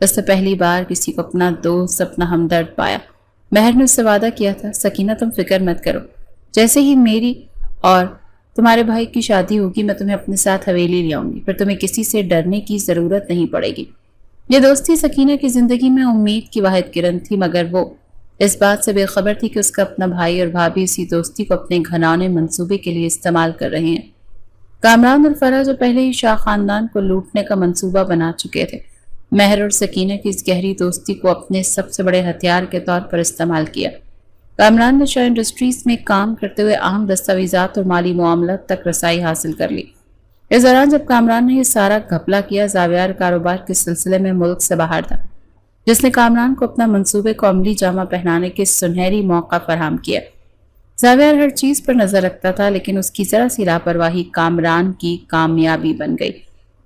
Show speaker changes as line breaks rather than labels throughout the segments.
اس نے پہلی بار کسی کو اپنا دوست، اپنا ہمدرد پایا۔ مہر نے اس سے وعدہ کیا تھا، سکینہ تم فکر مت کرو، جیسے ہی میری اور تمہارے بھائی کی شادی ہوگی میں تمہیں اپنے ساتھ حویلی لے آؤں گی، پھر تمہیں کسی سے ڈرنے کی ضرورت نہیں پڑے گی۔ یہ دوستی سکینہ کی زندگی میں امید کی واحد کرن تھی، مگر وہ اس بات سے بے خبر تھی کہ اس کا اپنا بھائی اور بھابھی اسی دوستی کو اپنے گھنانے منصوبے کے لیے استعمال کر رہے ہیں۔ کامران اور فرح جو پہلے ہی شاہ خاندان کو لوٹنے کا منصوبہ بنا چکے تھے، مہر اور سکینہ کی اس گہری دوستی کو اپنے سب سے بڑے ہتھیار کے طور پر استعمال کیا۔ کامران نے شاہ انڈسٹریز میں کام کرتے ہوئے اہم دستاویزات اور مالی معاملات تک رسائی حاصل کر لی۔ اس دوران جب کامران نے یہ سارا گھپلا کیا، زاویار کاروبار کے سلسلے میں ملک سے باہر تھا، جس نے کامران کو اپنا منصوبے کو عملی جامہ پہنانے کے سنہری موقع فراہم کیا۔ زاویار ہر چیز پر نظر رکھتا تھا، لیکن اس کی ذرا سی لاپرواہی کامران کی کامیابی بن گئی۔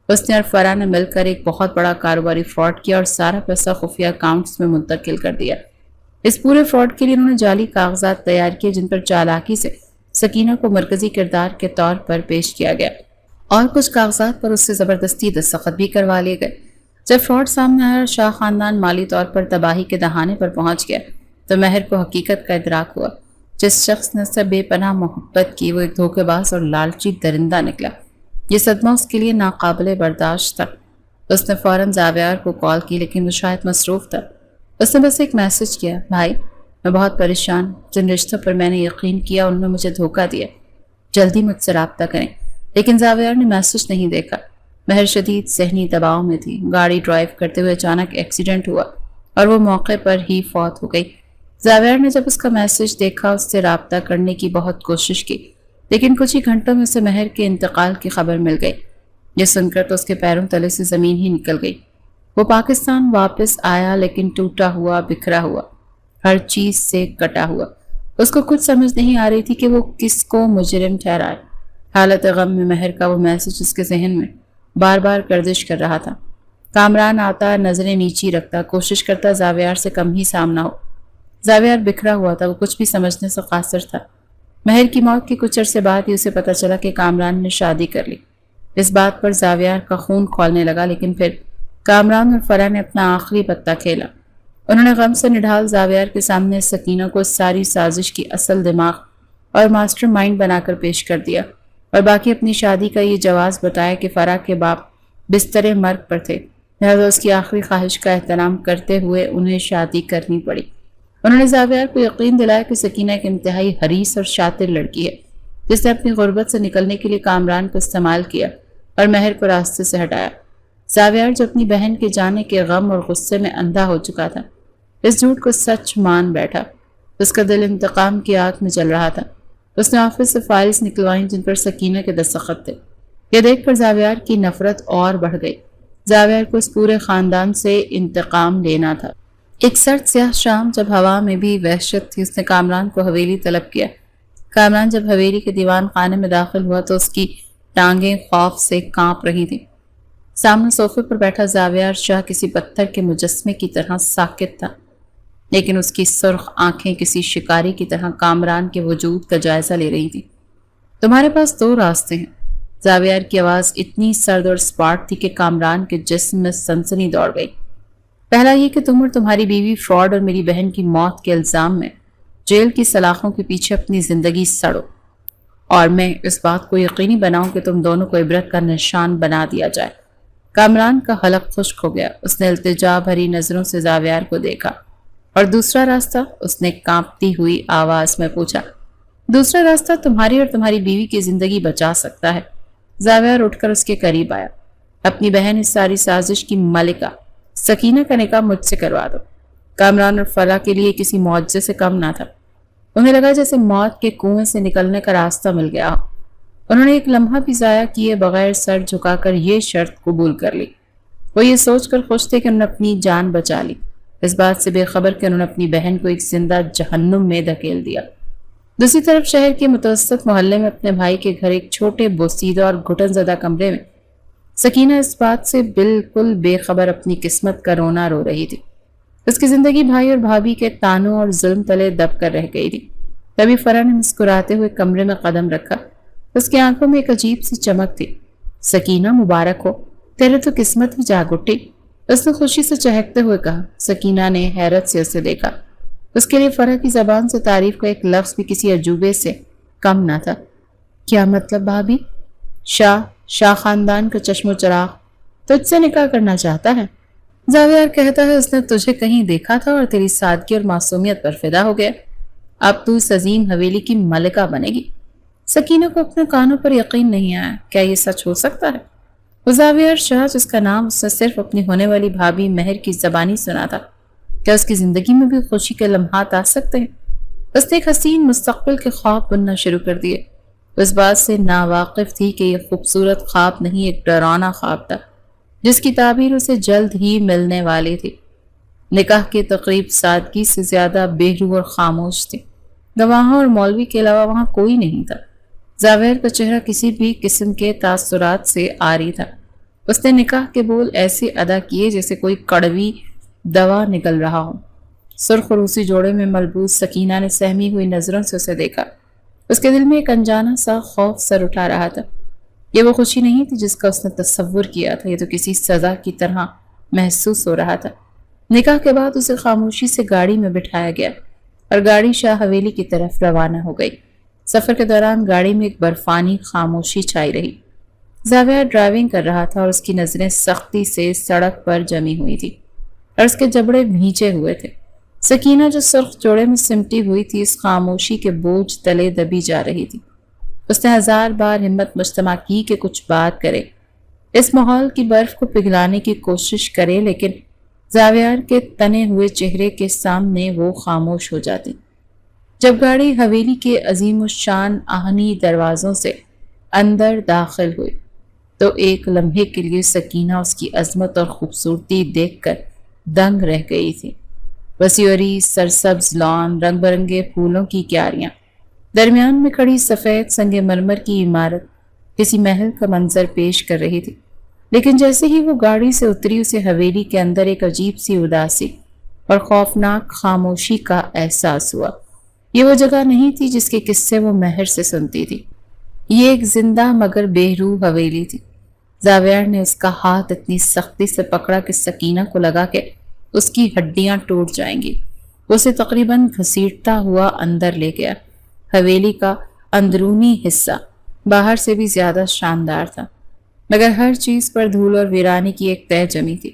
اس نے اور فرح نے مل کر ایک بہت بڑا کاروباری فراڈ کیا اور سارا پیسہ خفیہ اکاؤنٹس میں منتقل کر دیا۔ اس پورے فراڈ کے لیے انہوں نے جعلی کاغذات تیار کیے جن پر چالاکی سے سکینہ کو مرکزی کردار کے طور پر پیش کیا گیا، اور کچھ کاغذات پر اس سے زبردستی دستخط بھی کروا لیے گئے۔ جب فراڈ سامنے آیا اور شاہ خاندان مالی طور پر تباہی کے دہانے پر پہنچ گیا تو مہر کو حقیقت کا ادراک ہوا۔ جس شخص نے اس سے بے پناہ محبت کی وہ ایک دھوکے باز اور لالچی درندہ نکلا۔ یہ صدمہ اس کے لیے ناقابل برداشت تھا۔ اس نے فوراً زاویار کو کال کی، لیکن وہ شاید مصروف تھا۔ اس نے بس ایک میسج کیا، بھائی میں بہت پریشان، جن رشتوں پر میں نے یقین کیا انہوں نے مجھے دھوکہ دیا، جلدی مجھ سے رابطہ کریں۔ لیکن زاویار نے میسج نہیں دیکھا۔ مہر شدید ذہنی دباؤ میں تھی۔ گاڑی ڈرائیو کرتے ہوئے اچانک ایکسیڈنٹ ہوا اور وہ موقع پر ہی فوت ہو گئی۔ زاویار نے جب اس کا میسج دیکھا اس سے رابطہ کرنے کی بہت کوشش کی، لیکن کچھ ہی گھنٹوں میں اسے مہر کے انتقال کی خبر مل گئی۔ یہ سن کر تو اس کے پیروں تلے سے زمین ہی نکل گئی۔ وہ پاکستان واپس آیا، لیکن ٹوٹا ہوا، بکھرا ہوا، ہر چیز سے کٹا ہوا۔ اس کو کچھ سمجھ نہیں آ رہی تھی کہ وہ کس کو مجرم ٹھہرائے۔ حالت غم میں مہر کا وہ میسج اس کے ذہن میں بار بار گردش کر رہا تھا۔ کامران آتا، نظریں نیچی رکھتا، کوشش کرتا زاویار سے کم ہی سامنا ہو۔ زاویار بکھرا ہوا تھا، وہ کچھ بھی سمجھنے سے قاصر تھا۔ مہر کی موت کے کچھ عرصے بعد ہی اسے پتہ چلا کہ کامران نے شادی کر لی۔ اس بات پر زاویار کا خون کھولنے لگا، لیکن پھر کامران اور فرح نے اپنا آخری پتہ کھیلا۔ انہوں نے غم سے نڈھال زاویار کے سامنے سکینہ کو ساری سازش کی اصل دماغ اور ماسٹر مائنڈ بنا کر پیش کر دیا، اور باقی اپنی شادی کا یہ جواز بتایا کہ فرح کے باپ بستر مرگ پر تھے، لہذا اس کی آخری خواہش کا احترام کرتے ہوئے انہیں شادی کرنی پڑی۔ انہوں نے زاویار کو یقین دلایا کہ سکینہ ایک انتہائی حریص اور شاطر لڑکی ہے، جس نے اپنی غربت سے نکلنے کے لیے کامران کو استعمال کیا اور مہر کو راستے سے ہٹایا۔ زاویار جو اپنی بہن کے جانے کے غم اور غصے میں اندھا ہو چکا تھا، اس جھوٹ کو سچ مان بیٹھا۔ اس کا دل انتقام کی آگ میں جل رہا تھا۔ اس نے آفس سے فائلز نکلوائیں جن پر سکینہ کے دستخط تھے۔ یہ دیکھ کر زاویار کی نفرت اور بڑھ گئی۔ زاویار کو اس پورے خاندان سے انتقام لینا تھا۔ ایک سرد سیاہ شام جب ہوا میں بھی وحشت تھی، اس نے کامران کو حویلی طلب کیا۔ کامران جب حویلی کے دیوان خانے میں داخل ہوا تو اس کی ٹانگیں خوف سے کانپ رہی تھیں۔ سامنے صوفے پر بیٹھا زاویار شاہ کسی پتھر کے مجسمے کی طرح ساکت تھا، لیکن اس کی سرخ آنکھیں کسی شکاری کی طرح کامران کے وجود کا جائزہ لے رہی تھیں۔ تمہارے پاس دو راستے ہیں۔ زاویار کی آواز اتنی سرد اور سپاٹ تھی کہ کامران کے جسم میں سنسنی دوڑ گئی۔ پہلا یہ کہ تم اور تمہاری بیوی فراڈ اور میری بہن کی موت کے الزام میں جیل کی سلاخوں کے پیچھے اپنی زندگی سڑو، اور میں اس بات کو یقینی بناؤں کہ تم دونوں کو عبرت کا نشان بنا دیا جائے۔ کامران کا حلق خشک ہو گیا۔ اس نے التجا بھری نظروں سے زاویار کو دیکھا۔ اور دوسرا راستہ؟ اس نے کانپتی ہوئی آواز میں پوچھا۔ دوسرا راستہ تمہاری اور تمہاری بیوی کی زندگی بچا سکتا ہے۔ زاویار اٹھ کر اس کے قریب آیا۔ اپنی بہن اس ساری سازش کی ملکہ سکینہ کا نکاح مجھ سے کروا دو۔ کامران اور فرح کے لیے کسی معجزے سے کم نہ تھا۔ انہیں لگا جیسے موت کے کنویں سے نکلنے کا راستہ مل گیا ہو۔ انہوں نے ایک لمحہ بھی ضائع کیے بغیر سر جھکا کر یہ شرط قبول کر لی۔ وہ یہ سوچ کر خوش تھے کہ انہوں نے اپنی جان بچا لی، اس بات سے بے خبر کہ انہوں نے اپنی بہن کو ایک زندہ جہنم میں دھکیل دیا۔ دوسری طرف شہر کے متوسط محلے میں اپنے بھائی کے گھر ایک چھوٹے بوسیدہ اور گھٹن زدہ کمرے میں سکینہ اس بات سے بالکل بے خبر اپنی قسمت کا رونا رو رہی تھی۔ اس کی زندگی بھائی اور بھابھی کے تانوں اور ظلم تلے دب کر رہ گئی تھی۔ تبھی فرح نے مسکراتے ہوئے کمرے میں قدم رکھا۔ اس کی آنکھوں میں ایک عجیب سی چمک تھی۔ سکینہ، مبارک ہو، تیرے تو قسمت ہی جاگ اٹھی۔ اس نے خوشی سے چہکتے ہوئے کہا۔ سکینہ نے حیرت سے اسے دیکھا۔ اس کے لیے فرح کی زبان سے تعریف کا ایک لفظ بھی کسی عجوبے سے کم نہ تھا۔ کیا مطلب بھابھی؟ شاہ خاندان کا چشم و چراغ تجھ سے نکاح کرنا چاہتا ہے؟ زاویار کہتا ہے اس نے تجھے کہیں دیکھا تھا اور تیری سادگی اور معصومیت پر فدا ہو گیا۔ اب تو اس عظیم حویلی کی ملکہ بنے گی۔ سکینہ کو اپنے کانوں پر یقین نہیں آیا۔ کیا یہ سچ ہو سکتا ہے؟ وہ زاویار شاہ جس کا نام اس نے صرف اپنی ہونے والی بھابھی مہر کی زبانی سنا تھا، کیا اس کی زندگی میں بھی خوشی کے لمحات آ سکتے ہیں؟ اس نے ایک حسین مستقبل کے خواب بننا شروع کر دیے۔ اس بات سے ناواقف تھی کہ یہ خوبصورت خواب نہیں، ایک ڈرانا خواب تھا جس کی تعبیر اسے جلد ہی ملنے والی تھی۔ نکاح کی تقریب سادگی سے زیادہ بے روح اور خاموش تھی۔ گواہوں اور مولوی کے علاوہ وہاں کوئی نہیں تھا۔ زاویار کا چہرہ کسی بھی قسم کے تاثرات سے عاری تھا۔ اس نے نکاح کے بول ایسے ادا کیے جیسے کوئی کڑوی دوا نکل رہا ہو۔ سرخ روسی جوڑے میں ملبوس سکینہ نے سہمی ہوئی نظروں سے اسے دیکھا۔ اس کے دل میں ایک انجانا سا خوف سر اٹھا رہا تھا۔ یہ وہ خوشی نہیں تھی جس کا اس نے تصور کیا تھا، یہ تو کسی سزا کی طرح محسوس ہو رہا تھا۔ نکاح کے بعد اسے خاموشی سے گاڑی میں بٹھایا گیا اور گاڑی شاہ حویلی کی طرف روانہ ہو گئی۔ سفر کے دوران گاڑی میں ایک برفانی خاموشی چھائی رہی۔ زاویار ڈرائیونگ کر رہا تھا اور اس کی نظریں سختی سے سڑک پر جمی ہوئی تھی اور اس کے جبڑے بھیجے ہوئے تھے۔ سکینہ جو سرخ جوڑے میں سمٹی ہوئی تھی اس خاموشی کے بوجھ تلے دبی جا رہی تھی۔ اس نے ہزار بار ہمت مجتمع کی کہ کچھ بات کرے، اس ماحول کی برف کو پگھلانے کی کوشش کرے، لیکن زاویار کے تنے ہوئے چہرے کے سامنے وہ خاموش ہو جاتی۔ جب گاڑی حویلی کے عظیم الشان آہنی دروازوں سے اندر داخل ہوئی تو ایک لمحے کے لیے سکینہ اس کی عظمت اور خوبصورتی دیکھ کر دنگ رہ گئی تھی۔ وسیع سرسبز لان، رنگ برنگے پھولوں کی کیاریاں، درمیان میں کھڑی سفید سنگ مرمر کی عمارت کسی محل کا منظر پیش کر رہی تھی۔ لیکن جیسے ہی وہ گاڑی سے اتری اسے حویلی کے اندر ایک عجیب سی اداسی اور خوفناک خاموشی کا احساس ہوا۔ یہ وہ جگہ نہیں تھی جس کے قصے وہ مہر سے سنتی تھی۔ یہ ایک زندہ مگر بے روح حویلی تھی۔ زاویار نے اس کا ہاتھ اتنی سختی سے پکڑا کہ سکینہ کو لگا کہ اس کی ہڈیاں ٹوٹ جائیں گی۔ وہ اسے تقریباً گھسیٹتا ہوا اندر لے گیا۔ حویلی کا اندرونی حصہ باہر سے بھی زیادہ شاندار تھا، مگر ہر چیز پر دھول اور ویرانی کی ایک تہہ جمی تھی۔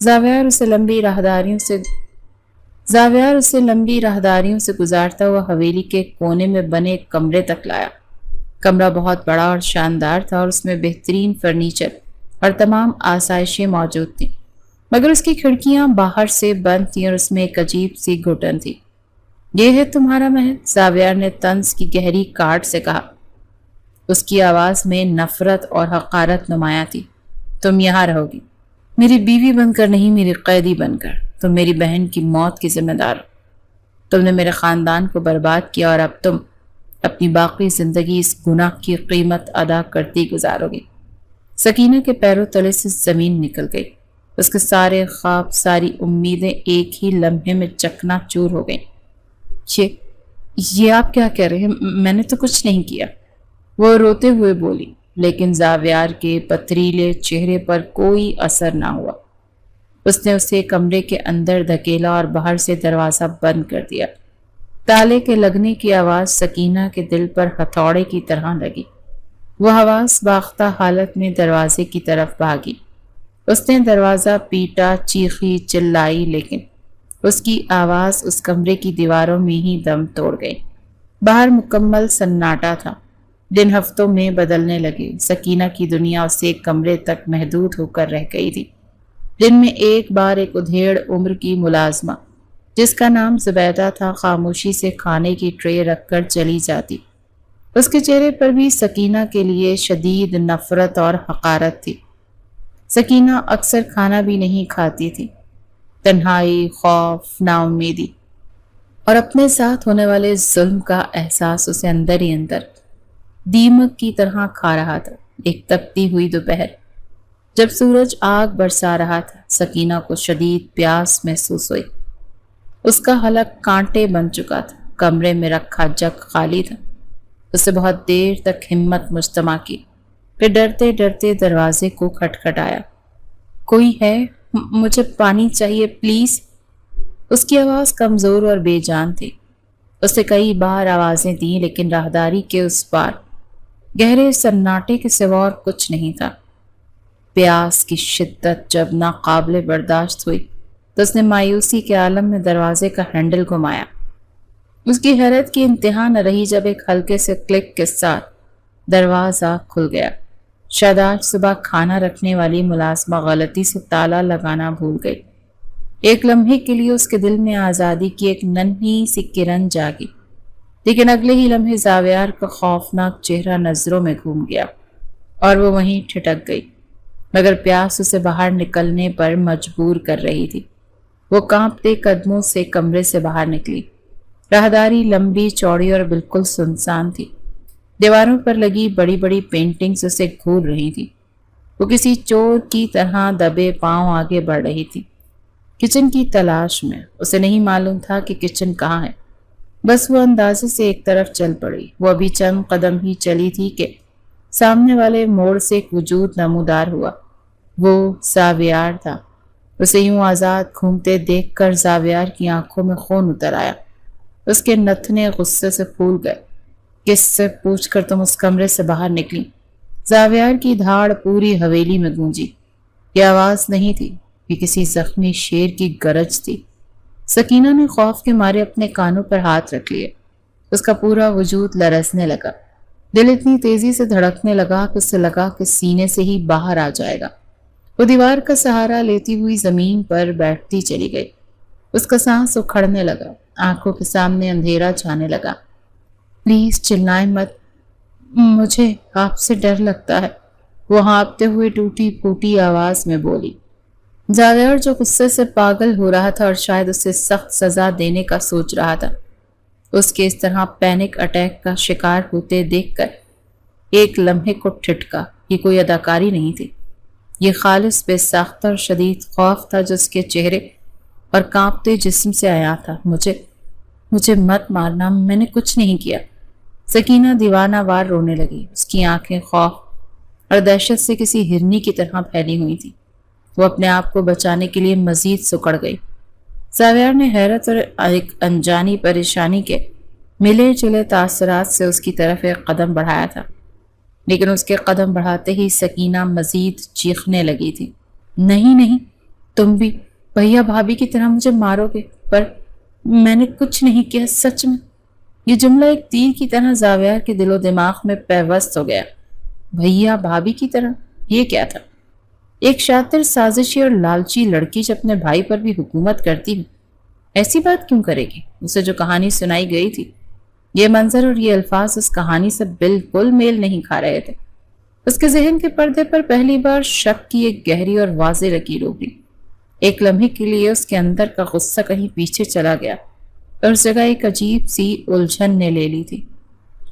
زاویار اسے لمبی راہداریوں سے گزارتا ہوا حویلی کے کونے میں بنے ایک کمرے تک لایا۔ کمرہ بہت بڑا اور شاندار تھا اور اس میں بہترین فرنیچر اور تمام آسائشیں موجود تھیں، مگر اس کی کھڑکیاں باہر سے بند تھیں اور اس میں ایک عجیب سی گھٹن تھی۔ یہ ہے تمہارا محل؟ زاویار نے طنز کی گہری کاٹ سے کہا۔ اس کی آواز میں نفرت اور حقارت نمایاں تھی۔ تم یہاں رہو گی، میری بیوی بن کر نہیں، میری قیدی بن کر۔ تم میری بہن کی موت کی ذمہ دار ہو۔ تم نے میرے خاندان کو برباد کیا اور اب تم اپنی باقی زندگی اس گناہ کی قیمت ادا کرتی گزارو گی۔ سکینہ کے پیروں تلے سے زمین نکل گئی۔ اس کے سارے خواب، ساری امیدیں ایک ہی لمحے میں چکنا چور ہو گئیں۔ یہ آپ کیا کہہ رہے ہیں؟ میں نے تو کچھ نہیں کیا، وہ روتے ہوئے بولی، لیکن زاویار کے پتریلے چہرے پر کوئی اثر نہ ہوا۔ اس نے اسے کمرے کے اندر دھکیلا اور باہر سے دروازہ بند کر دیا۔ تالے کے لگنے کی آواز سکینہ کے دل پر ہتھوڑے کی طرح لگی۔ وہ حواس باختہ حالت میں دروازے کی طرف بھاگی۔ اس نے دروازہ پیٹا، چیخی، چلائی، لیکن اس کی آواز اس کمرے کی دیواروں میں ہی دم توڑ گئی۔ باہر مکمل سناٹا تھا۔ دن ہفتوں میں بدلنے لگے۔ سکینہ کی دنیا اسے ایک کمرے تک محدود ہو کر رہ گئی تھی۔ دن میں ایک بار ایک ادھیڑ عمر کی ملازمہ جس کا نام زبیدہ تھا خاموشی سے کھانے کی ٹرے رکھ کر چلی جاتی۔ اس کے چہرے پر بھی سکینہ کے لیے شدید نفرت اور حقارت تھی۔ سکینہ اکثر کھانا بھی نہیں کھاتی تھی۔ تنہائی، خوف، نا امیدی اور اپنے ساتھ ہونے والے ظلم کا احساس اسے اندر ہی اندر دیمک کی طرح کھا رہا تھا۔ ایک تپتی ہوئی دوپہر جب سورج آگ برسا رہا تھا، سکینہ کو شدید پیاس محسوس ہوئی۔ اس کا حلق کانٹے بن چکا تھا۔ کمرے میں رکھا جگ خالی تھا۔ اسے بہت دیر تک ہمت مجتمع کی، پھر ڈرتے ڈرتے دروازے کو کھٹکھٹایا۔ کوئی ہے؟ مجھے پانی چاہیے پلیز۔ اس کی آواز کمزور اور بے جان تھی۔ اسے کئی بار آوازیں دیں لیکن راہداری کے اس پار گہرے سناٹے کے سوا اور کچھ نہیں تھا۔ پیاس کی شدت جب ناقابل برداشت ہوئی تو اس نے مایوسی کے عالم میں دروازے کا ہینڈل گھمایا۔ اس کی حیرت کی انتہا نہ رہی جب ایک ہلکے سے کلک کے ساتھ دروازہ کھل گیا۔ شاید آج صبح کھانا رکھنے والی ملازمہ غلطی سے تالا لگانا بھول گئی۔ ایک لمحے کے لیے اس کے دل میں آزادی کی ایک ننھی سی کرن جاگی، لیکن اگلے ہی لمحے زاویار کا خوفناک چہرہ نظروں میں گھوم گیا اور وہ وہیں ٹھٹک گئی، مگر پیاس اسے باہر نکلنے پر مجبور کر رہی تھی۔ وہ کانپتے قدموں سے کمرے سے باہر نکلی۔ راہداری لمبی چوڑی اور بالکل سنسان تھی۔ دیواروں پر لگی بڑی بڑی پینٹنگز اسے گھور رہی تھی۔ وہ کسی چور کی طرح دبے پاؤں آگے بڑھ رہی تھی کچن کی تلاش میں۔ اسے نہیں معلوم تھا کہ کچن کہاں ہے، بس وہ اندازے سے ایک طرف چل پڑی۔ وہ ابھی چند قدم ہی چلی تھی کہ سامنے والے موڑ سے ایک وجود نمودار ہوا۔ وہ زاویار تھا۔ اسے یوں آزاد گھومتے دیکھ کر زاویار کی آنکھوں میں خون اتر آیا۔ اس کے نتنے غصے سے پھول گئے۔ کس سے پوچھ کر تم اس کمرے سے باہر نکلی؟ زاویار کی دھاڑ پوری حویلی میں گونجی۔ یہ آواز نہیں تھی، یہ کسی زخمی شیر کی گرج تھی۔ سکینہ نے خوف کے مارے اپنے کانوں پر ہاتھ رکھ لیے۔ اس کا پورا وجود لرزنے لگا۔ دل اتنی تیزی سے دھڑکنے لگا کہ اسے لگا کہ سینے سے ہی باہر آ جائے گا۔ وہ دیوار کا سہارا لیتی ہوئی زمین پر بیٹھتی چلی گئی۔ اس کا سانس اکھڑنے لگا، آنکھوں کے سامنے اندھیرا چھانے لگا۔ پلیز چلائیں مت، مجھے آپ سے ڈر لگتا ہے، وہ ہانپتے ہوئے ٹوٹی پھوٹی آواز میں بولی۔ زاویار جو غصے سے پاگل ہو رہا تھا اور شاید اسے سخت سزا دینے کا سوچ رہا تھا، اس کے اس طرح پینک اٹیک کا شکار ہوتے دیکھ کر ایک لمحے کو ٹھٹکا۔ یہ کوئی اداکاری نہیں تھی، یہ خالص بے ساختہ اور شدید خوف تھا جو اس کے چہرے اور کانپتے جسم سے آیا تھا۔ مجھے مت مارنا، میں نے کچھ نہیں کیا۔ سکینہ دیوانہ وار رونے لگی۔ اس کی آنکھیں خوف اور دہشت سے کسی ہرنی کی طرح پھیلی ہوئی تھی۔ وہ اپنے آپ کو بچانے کے لیے مزید سکڑ گئی۔ زاویار نے حیرت اور ایک انجانی پریشانی کے ملے جلے تاثرات سے اس کی طرف ایک قدم بڑھایا تھا، لیکن اس کے قدم بڑھاتے ہی سکینہ مزید چیخنے لگی تھی۔ نہیں، تم بھی بھیا بھابھی کی طرح مجھے مارو گے، پر میں نے کچھ نہیں کیا، سچ میں۔ یہ جملہ ایک تیر کی طرح زاویار کے دل و دماغ میں پیوست ہو گیا۔ بھیا بھابھی کی طرح، یہ کیا تھا؟ ایک شاطر سازشی اور لالچی لڑکی جب اپنے بھائی پر بھی حکومت کرتی ہوں، ایسی بات کیوں کرے گی؟ اسے جو کہانی سنائی گئی تھی، یہ منظر اور یہ الفاظ اس کہانی سے بالکل میل نہیں کھا رہے تھے۔ اس کے ذہن کے پردے پر پہلی بار شک کی ایک گہری اور واضح لکیر ابھری۔ ایک لمحے کے لیے اس کے اندر کا غصہ کہیں پیچھے چلا گیا اور اس جگہ ایک عجیب سی الجھن نے لے لی تھی۔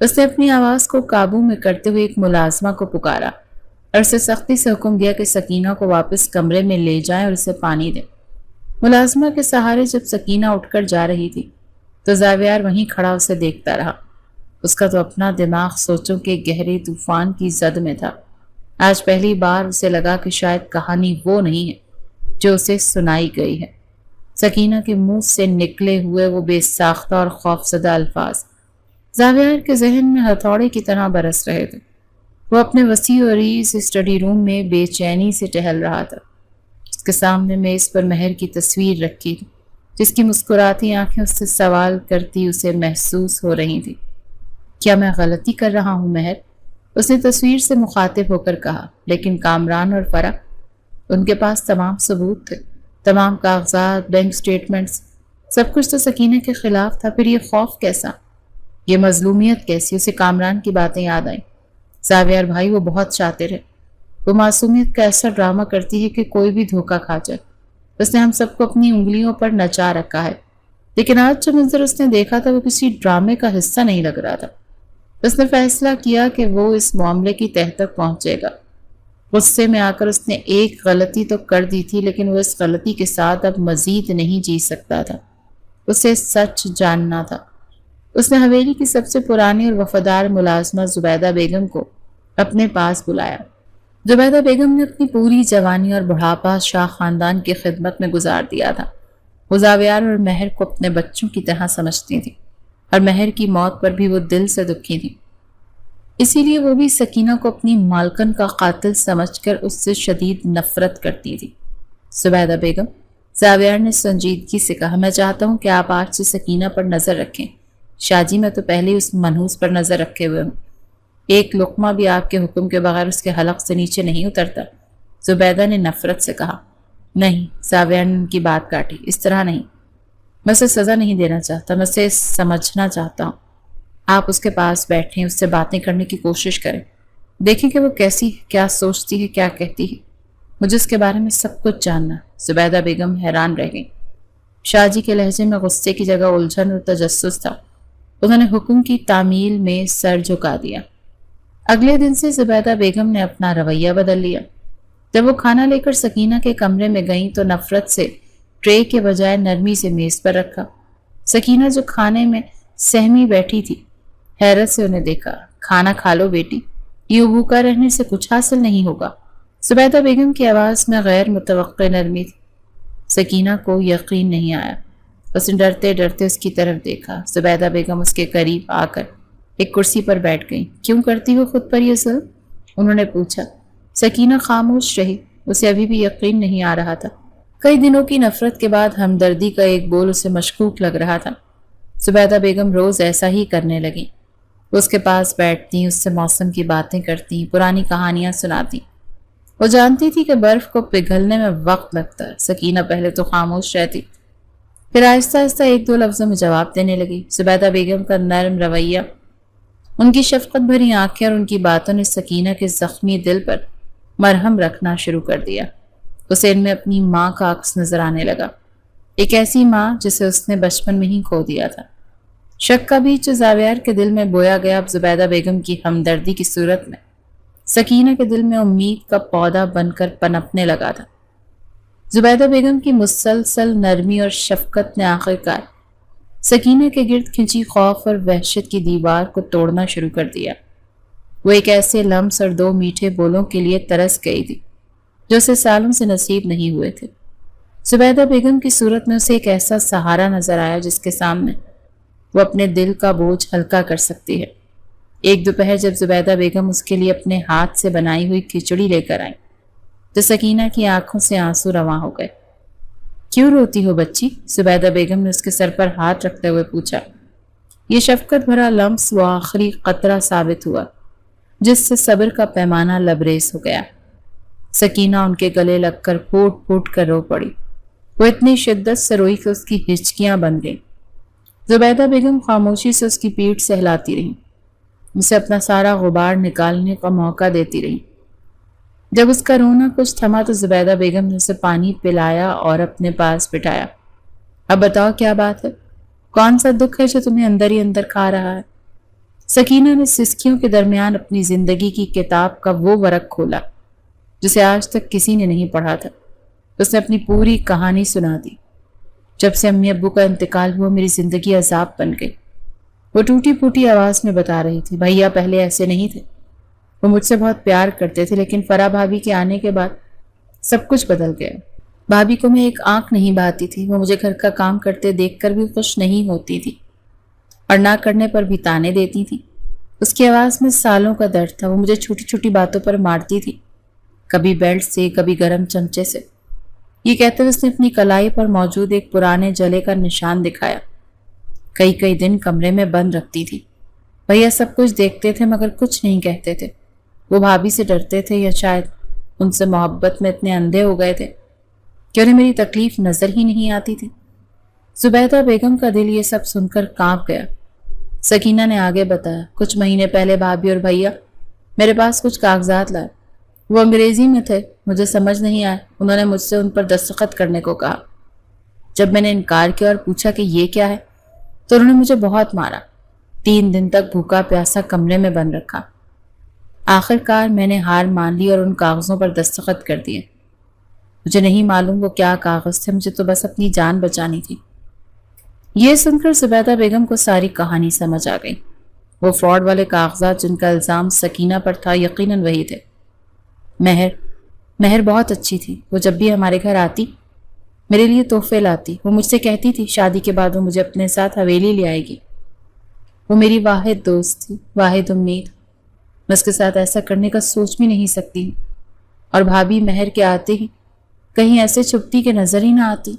اس نے اپنی آواز کو قابو میں کرتے ہوئے ایک ملازمہ کو پکارا اور اسے سختی سے حکم دیا کہ سکینہ کو واپس کمرے میں لے جائیں اور اسے پانی دیں۔ ملازمہ کے سہارے جب سکینہ اٹھ کر جا رہی تھی تو زاویار وہیں کھڑا اسے دیکھتا رہا۔ اس کا تو اپنا دماغ سوچوں کے گہرے طوفان کی زد میں تھا۔ آج پہلی بار اسے لگا کہ شاید کہانی وہ نہیں ہے جو اسے سنائی گئی ہے۔ سکینہ کے منہ سے نکلے ہوئے وہ بے ساختہ اور خوفزدہ الفاظ زاویار کے ذہن میں ہتھوڑے کی طرح برس رہے تھے۔ وہ اپنے وسیع و عریض اسٹڈی روم میں بے چینی سے ٹہل رہا تھا۔ اس کے سامنے میز پر مہر کی تصویر رکھی تھی، جس کی مسکراتی آنکھیں اس سے سوال کرتی اسے محسوس ہو رہی تھی۔ کیا میں غلطی کر رہا ہوں مہر؟ اس نے تصویر سے مخاطب ہو کر کہا، لیکن کامران اور فرح، ان کے پاس تمام ثبوت تھے، تمام کاغذات، بینک سٹیٹمنٹس، سب کچھ تو سکینہ کے خلاف تھا۔ پھر یہ خوف کیسا، یہ مظلومیت کیسی؟ اسے کامران کی باتیں یاد آئیں۔ زاویار بھائی وہ بہت شاطر ہے، وہ معصومیت کا ایسا ڈرامہ کرتی ہے کہ کوئی بھی دھوکہ کھا جائے۔ اس نے ہم سب کو اپنی انگلیوں پر نچا رکھا ہے، لیکن آج جو منظر اس نے دیکھا تھا وہ کسی ڈرامے کا حصہ نہیں لگ رہا تھا۔ اس نے فیصلہ کیا کہ وہ اس معاملے کی تہہ تک پہنچے گا۔ غصے میں آ کر اس نے ایک غلطی تو کر دی تھی، لیکن وہ اس غلطی کے ساتھ اب مزید نہیں جی سکتا تھا۔ اسے سچ جاننا تھا۔ اس نے حویلی کی سب سے پرانی اور وفادار ملازمہ زبیدہ بیگم کو اپنے پاس بلایا۔ زبیدہ بیگم نے اپنی پوری جوانی اور بڑھاپا شاہ خاندان کی خدمت میں گزار دیا تھا۔ وہ زاویار اور مہر کو اپنے بچوں کی طرح سمجھتی تھی اور مہر کی موت پر بھی وہ دل سے دکھی تھی۔ اسی لیے وہ بھی سکینہ کو اپنی مالکن کا قاتل سمجھ کر اس سے شدید نفرت کرتی تھی۔ زبیدہ بیگم، زاویار نے سنجیدگی سے کہا، میں چاہتا ہوں کہ آپ آج سے سکینہ پر نظر رکھیں۔ شاہ جی، میں تو پہلے اس منحوس پر نظر رکھے ہوئے ہوں۔ ایک لقمہ بھی آپ کے حکم کے بغیر اس کے حلق سے نیچے نہیں اترتا۔ زبیدہ نے نفرت سے کہا۔ نہیں، زاویار نے ان کی بات کاٹی، اس طرح نہیں۔ میں اسے سزا نہیں دینا چاہتا، میں اسے سمجھنا چاہتا ہوں۔ آپ اس کے پاس بیٹھیں، اس سے باتیں کرنے کی کوشش کریں، دیکھیں کہ وہ کیسی ہے، کیا سوچتی ہے، کیا کہتی ہے۔ مجھے اس کے بارے میں سب کچھ جاننا۔ زبیدہ بیگم حیران رہ گئی۔ شاہ جی کے لہجے میں غصے کی جگہ الجھن اور تجسس تھا۔ انہوں نے حکم کی تعمیل میں سر جھکا دیا۔ اگلے دن سے زبیدہ بیگم نے اپنا رویہ بدل لیا۔ جب وہ کھانا لے کر سکینہ کے کمرے میں گئیں تو نفرت سے ٹرے کے بجائے نرمی سے میز پر رکھا۔ سکینہ جو کھانے میں سہمی بیٹھی تھی، حیرت سے انہیں دیکھا۔ کھانا کھا لو بیٹی، یوں بھوکا رہنے سے کچھ حاصل نہیں ہوگا۔ زبیدہ بیگم کی آواز میں غیر متوقع نرمی تھی۔ سکینہ کو یقین نہیں آیا۔ اس نے ڈرتے ڈرتے اس کی طرف دیکھا۔ زبیدہ بیگم اس کے قریب آ کر ایک کرسی پر بیٹھ گئی۔ کیوں کرتی ہو خود پر یہ ظلم؟ انہوں نے پوچھا۔ سکینہ خاموش رہی، اسے ابھی بھی یقین نہیں آ رہا تھا۔ کئی دنوں کی نفرت کے بعد ہمدردی کا ایک بول اسے مشکوک لگ رہا تھا۔ زبیدہ بیگم روز ایسا ہی کرنے لگی۔ وہ اس کے پاس بیٹھتی، اس سے موسم کی باتیں کرتی، پرانی کہانیاں سناتی۔ وہ جانتی تھی کہ برف کو پگھلنے میں وقت لگتا ہے۔ سکینہ پہلے تو خاموش رہتی، پھر آہستہ آہستہ ایک دو لفظوں میں جواب دینے لگی۔ زبیدہ بیگم کا نرم رویہ، ان کی شفقت بھری آنکھیں اور ان کی باتوں نے سکینہ کے زخمی دل پر مرہم رکھنا شروع کر دیا۔ اسے ان میں اپنی ماں کا عکس نظر آنے لگا، ایک ایسی ماں جسے اس نے بچپن میں ہی کھو دیا تھا۔ شک کا بیج جو زاویار کے دل میں بویا گیا اب زبیدہ بیگم کی ہمدردی کی صورت میں سکینہ کے دل میں امید کا پودا بن کر پنپنے لگا تھا۔ زبیدہ بیگم کی مسلسل نرمی اور شفقت نے آخرکار سکینہ کے گرد کھنچی خوف اور وحشت کی دیوار کو توڑنا شروع کر دیا۔ وہ ایک ایسے لمس اور دو میٹھے بولوں کے لیے ترس گئی تھی جو اسے سالوں سے نصیب نہیں ہوئے تھے۔ زبیدہ بیگم کی صورت میں اسے ایک ایسا سہارا نظر آیا جس کے سامنے وہ اپنے دل کا بوجھ ہلکا کر سکتی ہے۔ ایک دوپہر جب زبیدہ بیگم اس کے لیے اپنے ہاتھ سے بنائی ہوئی کھچڑی لے کر آئیں تو سکینہ کی آنکھوں سے آنسو رواں ہو گئے۔ کیوں روتی ہو بچی؟ زبیدہ بیگم نے اس کے سر پر ہاتھ رکھتے ہوئے پوچھا۔ یہ شفقت بھرا لمس وہ آخری قطرہ ثابت ہوا جس سے صبر کا پیمانہ لبریز ہو گیا۔ سکینہ ان کے گلے لگ کر پھوٹ پھوٹ کر رو پڑی۔ وہ اتنی شدت سے روئی کہ اس کی ہچکیاں بن گئیں۔ زبیدہ بیگم خاموشی سے اس کی پیٹھ سہلاتی رہیں، اسے اپنا سارا غبار نکالنے کا موقع دیتی رہیں۔ جب اس کا رونا کچھ تھما تو زبیدہ بیگم نے اسے پانی پلایا اور اپنے پاس بٹھایا۔ اب بتاؤ کیا بات ہے؟ کون سا دکھ ہے جو تمہیں اندر ہی اندر کھا رہا ہے؟ سکینہ نے سسکیوں کے درمیان اپنی زندگی کی کتاب کا وہ ورق کھولا جسے آج تک کسی نے نہیں پڑھا تھا۔ اس نے اپنی پوری کہانی سنا دی۔ جب سے امی ابو کا انتقال ہوا میری زندگی عذاب بن گئی، وہ ٹوٹی پھوٹی آواز میں بتا رہی تھی۔ بھیا پہلے ایسے نہیں تھے، وہ مجھ سے بہت پیار کرتے تھے، لیکن فرح بھابھی کے آنے کے بعد سب کچھ بدل گیا۔ بھابھی کو میں ایک آنکھ نہیں بھاتی تھی، وہ مجھے گھر کا کام کرتے دیکھ کر بھی خوش نہیں ہوتی تھی اور نہ کرنے پر بھی تانے دیتی تھی۔ اس کی آواز میں سالوں کا درد تھا۔ وہ مجھے چھوٹی چھوٹی باتوں پر مارتی تھی، کبھی بیلٹ سے، کبھی گرم چمچے سے۔ یہ کہتے ہوئے اس نے اپنی کلائی پر موجود ایک پرانے جلے کا نشان دکھایا۔ کئی دن کمرے میں بند رکھتی تھی۔ بھیا سب کچھ دیکھتے تھے مگر کچھ نہیں کہتے تھے۔ وہ بھابھی سے ڈرتے تھے یا شاید ان سے محبت میں اتنے اندھے ہو گئے تھے کہ انہیں میری تکلیف نظر ہی نہیں آتی تھی۔ زبیدہ بیگم کا دل یہ سب سن کر کانپ گیا۔ سکینہ نے آگے بتایا، کچھ مہینے پہلے بھابھی اور بھیا میرے پاس کچھ کاغذات لائے۔ وہ انگریزی میں تھے، مجھے سمجھ نہیں آئے۔ انہوں نے مجھ سے ان پر دستخط کرنے کو کہا۔ جب میں نے انکار کیا اور پوچھا کہ یہ کیا ہے تو انہوں نے مجھے بہت مارا۔ 3 دن تک بھوکا پیاسا کمرے میں بند رکھا۔ آخر کار میں نے ہار مان لی اور ان کاغذوں پر دستخط کر دیے۔ مجھے نہیں معلوم وہ کیا کاغذ تھے، مجھے تو بس اپنی جان بچانی تھی۔ یہ سن کر زبیدہ بیگم کو ساری کہانی سمجھ آ گئی۔ وہ فراڈ والے کاغذات جن کا الزام سکینہ پر تھا یقیناً وہی تھے۔ مہر بہت اچھی تھی. وہ جب بھی ہمارے گھر آتی میرے لیے تحفے لاتی. وہ مجھ سے کہتی تھی شادی کے بعد وہ مجھے اپنے ساتھ حویلی لے آئے گی. وہ میری واحد دوست تھی، واحد امید. میں اس کے ساتھ ایسا کرنے کا سوچ بھی نہیں سکتی. اور بھابھی مہر کے آتے ہی کہیں ایسے چھپتی کہ نظر ہی نہ آتی.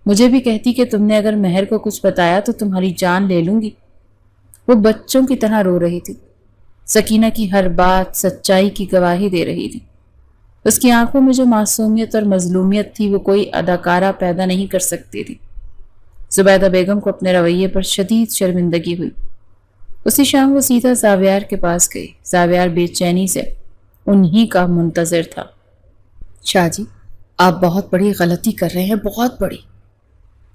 مجھے بھی کہتی کہ تم نے اگر مہر کو کچھ بتایا تو تمہاری جان لے لوں گی. وہ بچوں کی طرح رو رہی تھی. سکینہ کی ہر بات سچائی کی گواہی دے رہی تھی. اس کی آنکھوں میں جو معصومیت اور مظلومیت تھی وہ کوئی اداکارہ پیدا نہیں کر سکتی تھی. زبیدہ بیگم کو اپنے رویے پر شدید شرمندگی ہوئی. اسی شام وہ سیدھا زاویار کے پاس گئی. زاویار بے چینی سے انہی کا منتظر تھا. شاہ جی، آپ بہت بڑی غلطی کر رہے ہیں، بہت بڑی.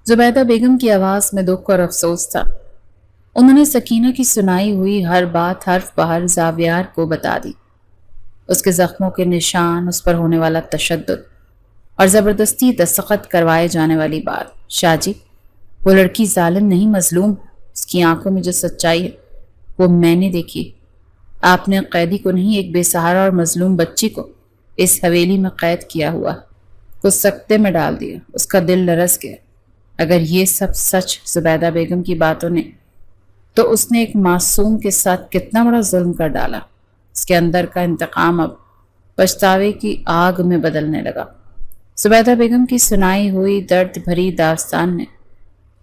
زبیدہ بیگم کی آواز میں دکھ اور افسوس تھا. انہوں نے سکینہ کی سنائی ہوئی ہر بات حرف بہر زاویار کو بتا دی. اس کے زخموں کے نشان، اس پر ہونے والا تشدد اور زبردستی دستخط کروائے جانے والی بات. شاہ جی، وہ لڑکی ظالم نہیں، مظلوم. اس کی آنکھوں میں جو سچائی ہے وہ میں نے دیکھی. آپ نے قیدی کو نہیں، ایک بے سہارا اور مظلوم بچی کو اس حویلی میں قید کیا ہوا، کو سکتے میں ڈال دیا. اس کا دل لرز گیا. اگر یہ سب سچ زبیدہ بیگم کی باتوں نے، تو اس نے ایک معصوم کے ساتھ کتنا بڑا ظلم کر ڈالا. اس کے اندر کا انتقام اب پچھتاوے کی آگ میں بدلنے لگا. زبیدہ بیگم کی سنائی ہوئی درد بھری داستان نے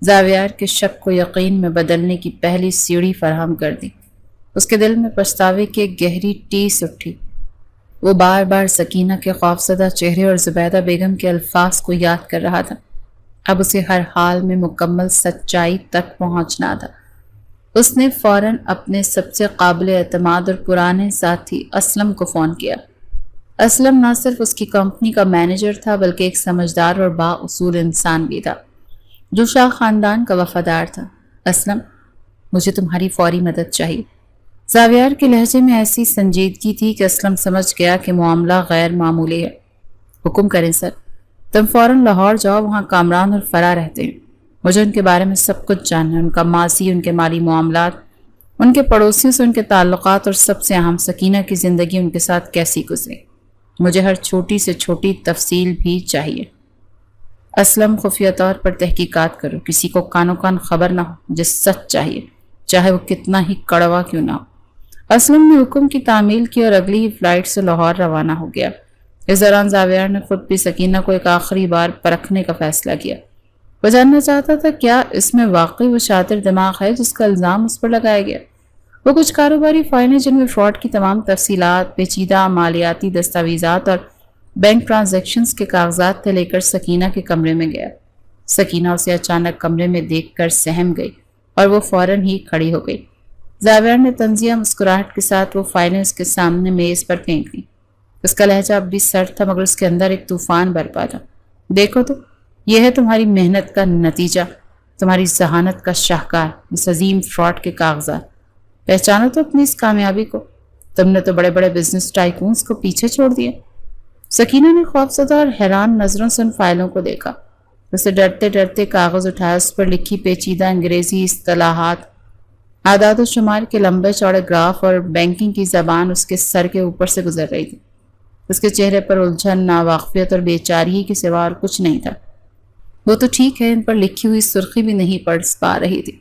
زاویار کے شک کو یقین میں بدلنے کی پہلی سیڑھی فراہم کر دی. اس کے دل میں پچھتاوے کی ایک گہری ٹیس اٹھی. وہ بار بار سکینہ کے خوفزدہ چہرے اور زبیدہ بیگم کے الفاظ کو یاد کر رہا تھا. اب اسے ہر حال میں مکمل سچائی تک پہنچنا تھا. اس نے فوراً اپنے سب سے قابل اعتماد اور پرانے ساتھی اسلم کو فون کیا. اسلم نہ صرف اس کی کمپنی کا مینیجر تھا بلکہ ایک سمجھدار اور با اصول انسان بھی تھا جو شاہ خاندان کا وفادار تھا. اسلم، مجھے تمہاری فوری مدد چاہیے. زاویار کے لہجے میں ایسی سنجیدگی تھی کہ اسلم سمجھ گیا کہ معاملہ غیر معمولی ہے. حکم کریں سر. تم فوراً لاہور جاؤ، وہاں کامران اور فرا رہتے ہیں. مجھے ان کے بارے میں سب کچھ جاننا ہے، ان کا ماضی، ان کے مالی معاملات، ان کے پڑوسیوں سے ان کے تعلقات، اور سب سے اہم سکینہ کی زندگی ان کے ساتھ کیسی گزری. مجھے ہر چھوٹی سے چھوٹی تفصیل بھی چاہیے. اسلم، خفیہ طور پر تحقیقات کرو، کسی کو کانوں کان خبر نہ ہو. مجھے سچ چاہیے، چاہے وہ کتنا ہی کڑوا کیوں نہ ہو. اسلم نے حکم کی تعمیل کی اور اگلی ہی فلائٹ سے لاہور روانہ ہو گیا. اس دوران زاویار نے خود بھی سکینہ کو ایک آخری بار پرکھنے کا فیصلہ کیا. وہ جاننا چاہتا تھا کیا اس میں واقعی وہ شاطر دماغ ہے جس کا الزام اس پر لگایا گیا. وہ کچھ کاروباری فائلیں جن میں فراڈ کی تمام تفصیلات، پیچیدہ مالیاتی دستاویزات اور بینک ٹرانزیکشنز کے کاغذات تھے، لے کر سکینہ کے کمرے میں گیا. سکینہ اسے اچانک کمرے میں دیکھ کر سہم گئی اور وہ فوراً ہی کھڑی ہو گئی. زاویار نے طنزیہ مسکراہٹ کے ساتھ وہ فائلیں اس کے سامنے میز پر پھینک دیں. اس کا لہجہ اب بھی سرد تھا مگر اس کے اندر ایک طوفان برپا تھا. دیکھو تو، یہ ہے تمہاری محنت کا نتیجہ، تمہاری ذہانت کا شاہکار، اس عظیم فراڈ کے کاغذات. پہچانو تو اپنی اس کامیابی کو. تم نے تو بڑے بڑے بزنس ٹائکونز کو پیچھے چھوڑ دیا. سکینہ نے خوفزدہ اور حیران نظروں سے ان فائلوں کو دیکھا. اسے ڈرتے ڈرتے کاغذ اٹھایا. اس پر لکھی پیچیدہ انگریزی اصطلاحات، اعداد و شمار کے لمبے چوڑے گراف اور بینکنگ کی زبان اس کے سر کے اوپر سے گزر رہی تھی. اس کے چہرے پر الجھن، ناواقفیت اور بیچارگی کے سوا اور کچھ نہیں تھا. وہ تو ٹھیک ہے، ان پر لکھی ہوئی سرخی بھی نہیں پڑھ پا رہی تھی.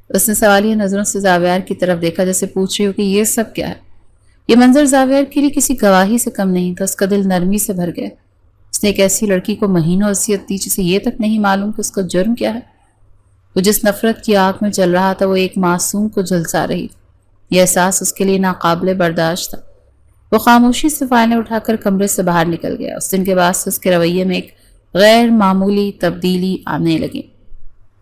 اس نے سوالیہ نظروں سے زاویار کی طرف دیکھا جیسے پوچھ رہی ہو کہ یہ سب کیا ہے. یہ منظر زاویار کے لیے کسی گواہی سے کم نہیں تھا. اس کا دل نرمی سے بھر گیا. اس نے ایک ایسی لڑکی کو مہینوں اذیت دی جسے یہ تک نہیں معلوم کہ اس کا جرم کیا ہے. وہ جس نفرت کی آگ میں چل رہا تھا وہ ایک معصوم کو جھلسا رہی تھی. یہ احساس اس کے لیے ناقابل برداشت تھا. وہ خاموشی سے فائلیں اٹھا کر کمرے سے باہر نکل گیا. اس دن کے بعد سے اس کے رویے میں ایک غیر معمولی تبدیلی آنے لگی.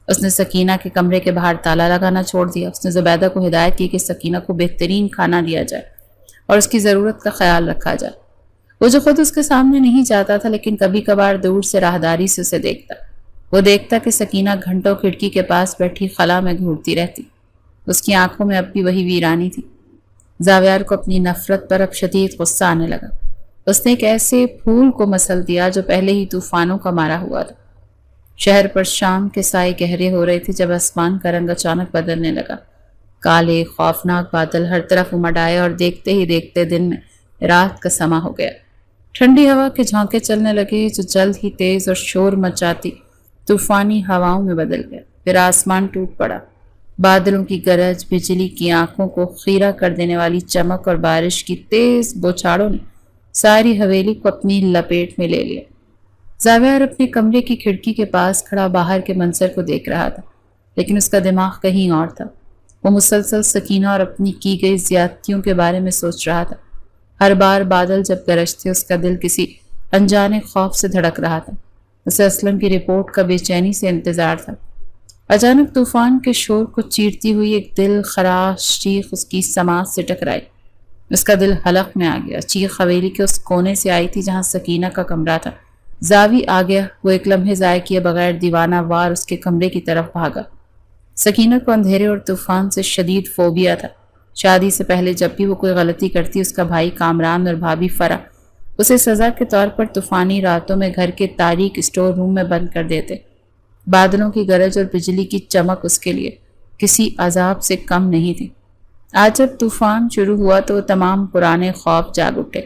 اس نے سکینہ کے کمرے کے باہر تالا لگانا چھوڑ دیا. اس نے زبیدہ کو ہدایت کی کہ سکینہ کو بہترین کھانا دیا جائے اور اس کی ضرورت کا خیال رکھا جائے. وہ جو خود اس کے سامنے نہیں جاتا تھا لیکن کبھی کبھار دور سے راہداری سے اسے دیکھتا. وہ دیکھتا کہ سکینہ گھنٹوں کھڑکی کے پاس بیٹھی خلا میں گھورتی رہتی. اس کی آنکھوں میں اب بھی وہی ویرانی تھی. زاویار کو اپنی نفرت پر اب شدید غصہ آنے لگا. اس نے ایک ایسے پھول کو مسل دیا جو پہلے ہی طوفانوں کا مارا ہوا تھا. شہر پر شام کے سائے گہرے ہو رہے تھے جب آسمان کا رنگ اچانک بدلنے لگا. کالے خوفناک بادل ہر طرف امڈ آئے اور دیکھتے ہی دیکھتے دن میں رات کا سما ہو گیا. ٹھنڈی ہوا کے جھونکے چلنے لگے جو جلد ہی تیز اور شور مچاتی طوفانی ہواؤں میں بدل گیا۔ پھر آسمان ٹوٹ پڑا۔ بادلوں کی گرج، بجلی کی آنکھوں کو خیرہ کر دینے والی چمک اور بارش کی تیز بوچھاڑوں نے ساری حویلی کو اپنی لپیٹ میں لے لیا۔ زاویار اپنے کمرے کی کھڑکی کے پاس کھڑا باہر کے منظر کو دیکھ رہا تھا، لیکن اس کا دماغ کہیں اور تھا۔ وہ مسلسل سکینہ اور اپنی کی گئی زیادتیوں کے بارے میں سوچ رہا تھا۔ ہر بار بادل جب گرجتے اس کا دل کسی انجانے خوف سے دھڑک رہا تھا۔ اسے اسلم کی رپورٹ کا بے چینی سے انتظار تھا۔ اچانک طوفان کے شور کو چیرتی ہوئی ایک دل خراش چیخ اس کی سماعت سے ٹکرائی۔ اس کا دل حلق میں آ گیا۔ چیخ حویلی کے اس کونے سے آئی تھی جہاں سکینہ کا کمرہ تھا۔ زاوی آ گیا۔ وہ ایک لمحے ضائع کیے بغیر دیوانہ وار اس کے کمرے کی طرف بھاگا۔ سکینہ کو اندھیرے اور طوفان سے شدید فوبیا تھا۔ شادی سے پہلے جب بھی وہ کوئی غلطی کرتی، اس کا بھائی کامران اور بھابھی فرح اسے سزا کے طور پر طوفانی راتوں میں گھر کے تاریک اسٹور روم میں بند کر دیتے۔ بادلوں کی گرج اور بجلی کی چمک اس کے لیے کسی عذاب سے کم نہیں تھی۔ آج جب طوفان شروع ہوا تو وہ تمام پرانے خوف جاگ اٹھے۔